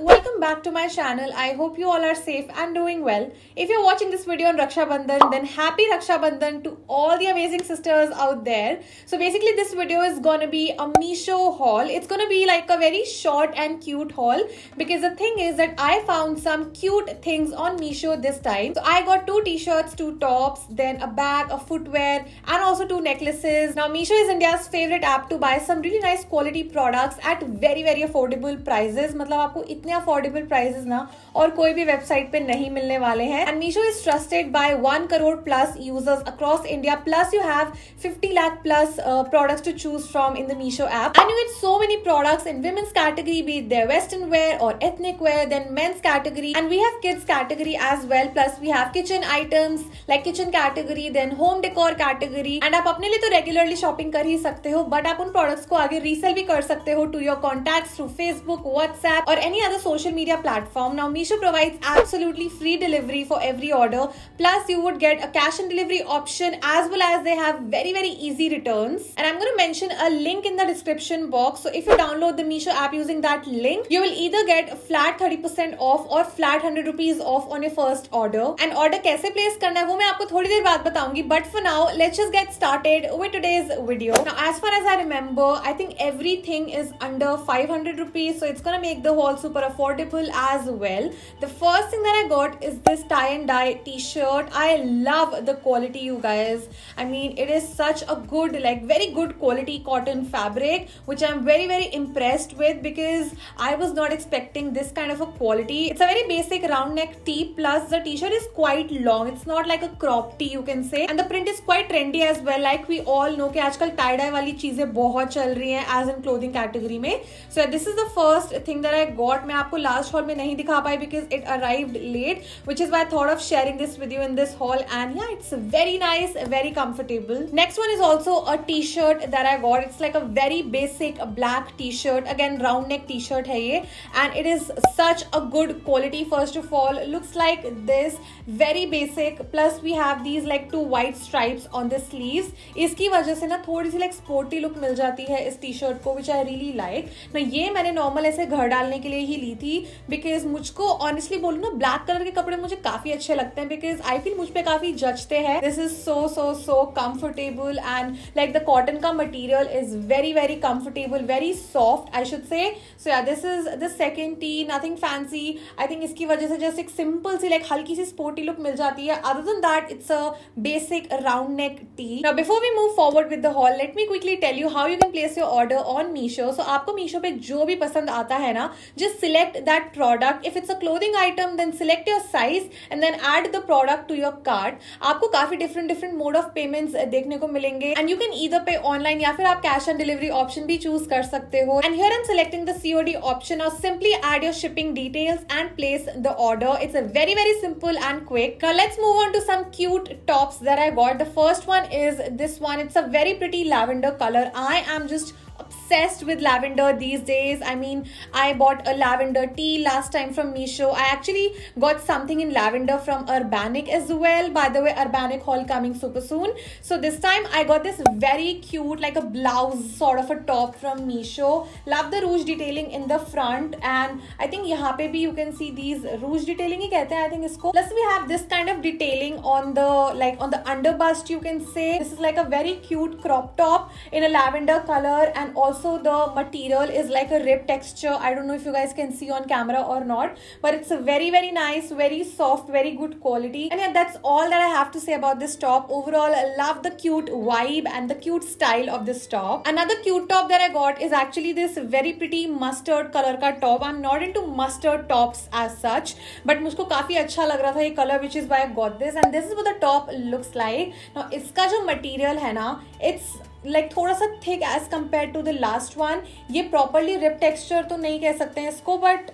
welcome back to my channel. I hope you all are safe and doing well. If you're watching this video on Raksha Bandhan, then happy Raksha Bandhan to all the amazing sisters out there. So basically this video is gonna be a Meesho haul. It's gonna be like a very short and cute haul because the thing is that I found some cute things on Meesho this time. So I got 2 t-shirts, 2 tops, then a bag, a footwear and also 2 necklaces. Now Meesho is India's favorite app to buy some really nice quality products at very affordable prices. मतलब आपको इतने affordable prices ना और कोई भी website पे नहीं मिलने वाले हैं. And Meesho is trusted by 1 crore plus users across India. Plus you have 50 lakh plus products to choose from in the Meesho app. And you get so many products in women's category, be it their western wear or ethnic wear, then men's category, and we have kids category as well. Plus we have kitchen items like kitchen category, then home decor category. And आप अपने लिए तो regularly shopping कर ही सकते हो, but आप उन products को आगे resell भी कर सकते हो to your contacts through Facebook, WhatsApp or any other social media platform. Now Meesho provides absolutely free delivery for every order. Plus you would get a cash on delivery option as well as they have very easy returns. And I'm going to mention a link in the description box. So if you download the Meesho app using that link, you will either get a flat 30% off or flat 100 rupees off on your first order. And order कैसे place करना है वो मैं आपको थोड़ी देर बाद बताऊंगी. But for now, let's just get started with today's video. Now as far as I remember, I think everything is under 500 rupees, so it's gonna make the haul super affordable as well. The first thing that I got is this tie and dye t-shirt. I love the quality, you guys. I mean, it is such a good, like very good quality cotton fabric, which I'm very impressed with because I was not expecting this kind of a quality. It's a very basic round neck tee, plus the t-shirt is quite long. It's not like a crop tee, you can say, and the print is quite trendy as well. Like we all know कि आजकल tie dye वाली चीजें बहुत चल रही हैं as in clothing category में. So this is the first thing that I got. मैं आपको last haul में नहीं दिखा पाई because it arrived late, which is why I thought of sharing this with you in this haul. And yeah, it's very nice, very comfortable. Next one is also a t-shirt that I got. It's like a very basic black t-shirt, again round neck t-shirt है ये, and it is such a good quality. First of all, looks like this, very basic. Plus we have these like 2 white stripes on the sleeves. इसकी वजह से ना थोड़ी सी like sporty look मिल जाती है इस t-shirt को, which I really like. ना ये मैंने नॉर्मल ऐसे घर डालने के लिए ही ली थी बिकॉज मुझको ऑनेस्टली बोलूँ ना ब्लैक कलर के कपड़े मुझे काफी अच्छे लगते हैं बिकॉज आई फील मुझ पे काफी जचते हैं. This is so comfortable and like the cotton का material is very comfortable, very soft I should say. So yeah this is the second tee, nothing fancy. I think इसकी वजह से just एक सिंपल सी लाइक हल्की सी sporty look मिल जाती है. Other than that it's a basic round neck tee. Now before we move forward with the haul, let me quickly tell you how you can place your order on Meesho. So आपको मीशो पे जो भी पसंद आता है ना, just select that product. If it's a clothing item, then select your size and then add the product to your cart. आपको काफी different mode of payments देखने को मिलेंगे and you can either pay online या फिर आप cash on delivery option भी choose कर सकते हो. And here I'm selecting the COD option. Now simply add your shipping details and place the order. It's a very simple and quick. Now let's move on to some cute tops that I got. The first one is this one. It's a very pretty lavender color. I am just obsessed with lavender these days. I mean, I bought a lavender tea last time from Meesho. I actually got something in lavender from Urbanic as well. By the way, Urbanic haul coming super soon. So this time I got this very cute like a blouse sort of a top from Meesho. Love the ruche detailing in the front and I think यहाँ पे भी you can see these ruche detailing ही कहते हैं I think इसको. Plus we have this kind of detailing on the like on the under bust, you can say. This is like a very cute crop top in a lavender color and also the material is like a rib texture. I don't know if you guys can see on camera or not, but it's a very nice, very soft, very good quality. And yeah, that's all that I have to say about this top. Overall, I love the cute vibe and the cute style of this top. Another cute top that I got is actually this very pretty mustard color का top. I'm not into mustard tops as such, but मुझको काफी अच्छा लग रहा था ये color, which is why I got this. And this is what the top looks like. Now इसका जो material है ना, it's like थोड़ा सा thick as compare to the last one. ये प्रॉपरली रिप टेक्सचर तो नहीं कह सकते हैं इसको, बट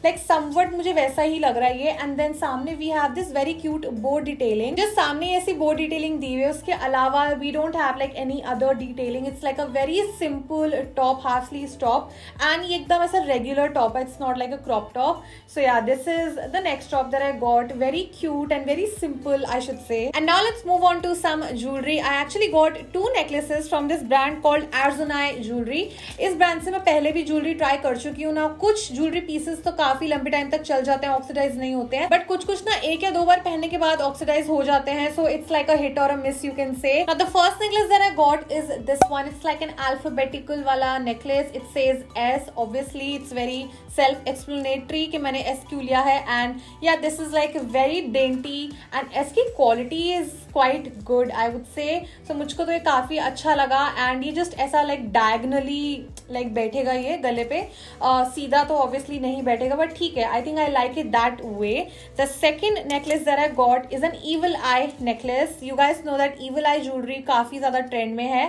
लाइक समवट मुझे वैसा ही लग रहा है ये. एंड देन सामने we have this very cute bow detailing. जो सामने ऐसी बो डिटेलिंग दी हुई है उसके अलावा we don't have like any other detailing. It's like a very simple top, half sleeve top and ये एकदम ऐसा रेगुलर टॉप है. It's not like a crop top. So yeah this is the next top that I got. Very cute and very simple I should say. And now let's move on to some jewellery. I actually got 2 necklaces from this brand called Arzonai Jewelry. इस brand से मैं पहले भी jewellery try कर चुकी हूँ ना. कुछ ज्वेलरी पीसेस तो काफी लंबे टाइम तक चल जाते हैं, ऑक्सीडाइज नहीं होते हैं, बट कुछ कुछ ना 1 या 2 बार पहनने के बाद ऑक्सीडाइज हो जाते हैं. So it's like a hit or a miss, you can say. Now the first necklace that I got is this one. It's like an alphabetical वाला necklace. It says S. Obviously it's very self-explanatory कि मैंने S क्यों लिया है. And yeah, this is like very dainty and S की quality is quite good, I would say. So मुझको तो ये काफी अच्छा लगा. And ये just ऐसा like diagonally like बैठेगा ये गले पे, सीधा तो obviously नहीं बैठेगा, but ठीक है. I think I like it that way. The second necklace that I got is an evil eye necklace. You guys know that evil eye jewelry काफी ज़्यादा trend में है,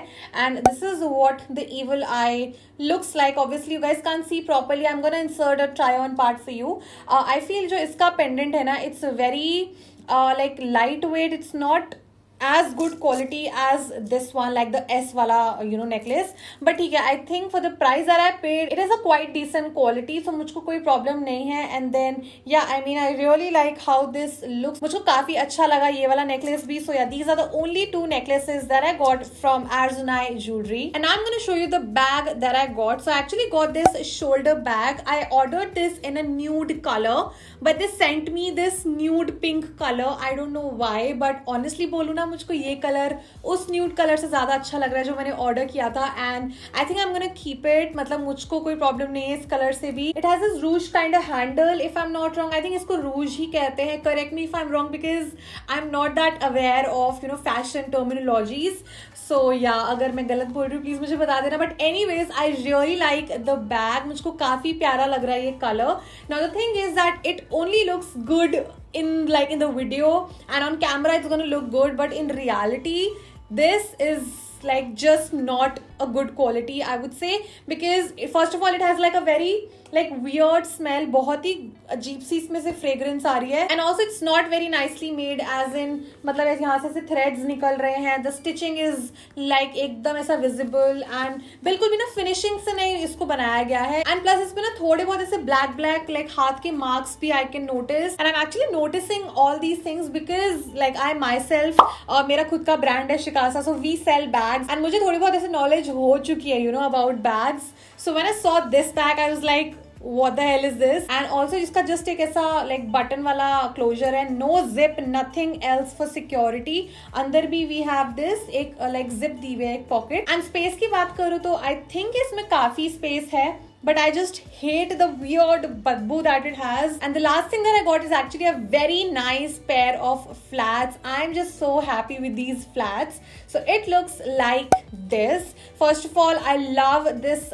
and this is what the evil eye looks like. Obviously you guys can't see properly. I'm gonna insert a try on part for you. I feel जो इसका pendant है ना, it's very like lightweight. It's not as good quality as this one, like the S wala necklace, but ठीक है, I think for the price that I paid, it is a quite decent quality, so मुझको कोई problem नहीं है. And then yeah, I mean I really like how this looks. मुझको काफी अच्छा लगा ये वाला necklace भी. So yeah, these are the only 2 necklaces that I got from Arzunai Jewelry. And I'm going to show you the bag that I got. So I actually got this shoulder bag. I ordered this in a nude color, but they sent me this nude pink color. I don't know why, but honestly बोलूँ ना, मुझको ये colour उस nude colour से ज़्यादा अच्छा लग रहा है जो मैंने ऑर्डर किया था. And I think I am gonna keep it. मतलब मुझको कोई प्रॉब्लम नहीं है इस कलर से भी. It has this rouge kind of handle, if I am not wrong. I think इसको रूज ही कहते हैं. Correct me if I am wrong, because I am not that aware of fashion terminologies. So yeah अगर मैं गलत बोल रही हूँ प्लीज मुझे बता देना. But any ways I really like the bag. मुझको काफी प्यारा लग रहा है ये colour. Now the thing is that it only looks good in the video, and on camera it's going to look good, but in reality this is like just not a good quality, I would say, because first of all it has like a very like weird smell. बहुत ही अजीब सी इसमें से fragrance आ रही है. And also it's not very nicely made, as in मतलब यहाँ से threads निकल रहे हैं. The stitching is like एकदम ऐसा visible, and बिल्कुल भी ना finishing से नहीं इसको बनाया गया है. And plus इसमें ना थोड़े बहुत ऐसे black like हाथ के marks भी I can notice. And I'm actually noticing all these things because like I myself मेरा खुद का brand है शिकासा, so we sell bags, and मुझे थोड़ी बहुत ऐसे knowledge हो चुकी है about bags. So when I saw this bag I was like, what the hell is this? And also इसका just एक ऐसा like button वाला closure है, no zip, nothing else for security. अंदर भी we have this एक like zip दी हुई है, एक pocket. And space की बात करूँ तो I think इसमें काफी space है, but I just hate the weird badbu that it has. And the last thing that I got is actually a very nice pair of flats. I'm just so happy with these flats. So it looks like this. First of all, I love this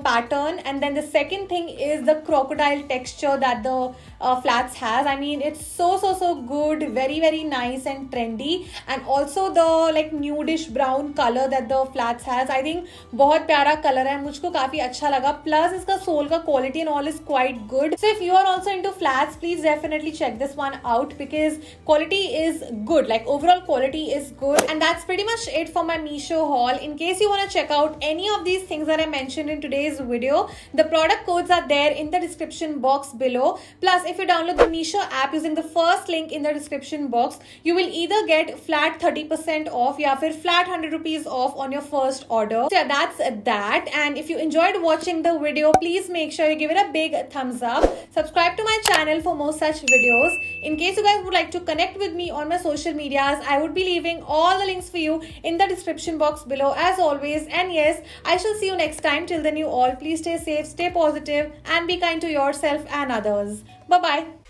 pattern, and then the second thing is the crocodile texture that the flats has. I mean it's so good, very nice and trendy. And also the like nudish brown color that the flats has, I think बहुत प्यारा color है, मुझको काफी अच्छा लगा. Plus इसका sole का quality and all is quite good. So if you are also into flats, please definitely check this one out because quality is good, like overall quality is good. And that's pretty much it for my Meesho haul. In case you want to check out any of these things that I mentioned in today's video, the product codes are there in the description box below. Plus if you download the Meesho app using the first link in the description box, you will either get flat 30% off या फिर flat 100 rupees off on your first order. So yeah, that's that. And if you enjoyed watching the video, please make sure you give it a big thumbs up. Subscribe to my channel for more such videos. In case you guys would like to connect with me on my social medias, I would be leaving all the links for you in the description box below as always. And yes, I shall see you next time. Till then, you all please stay safe, stay positive, and be kind to yourself and others. Bye bye.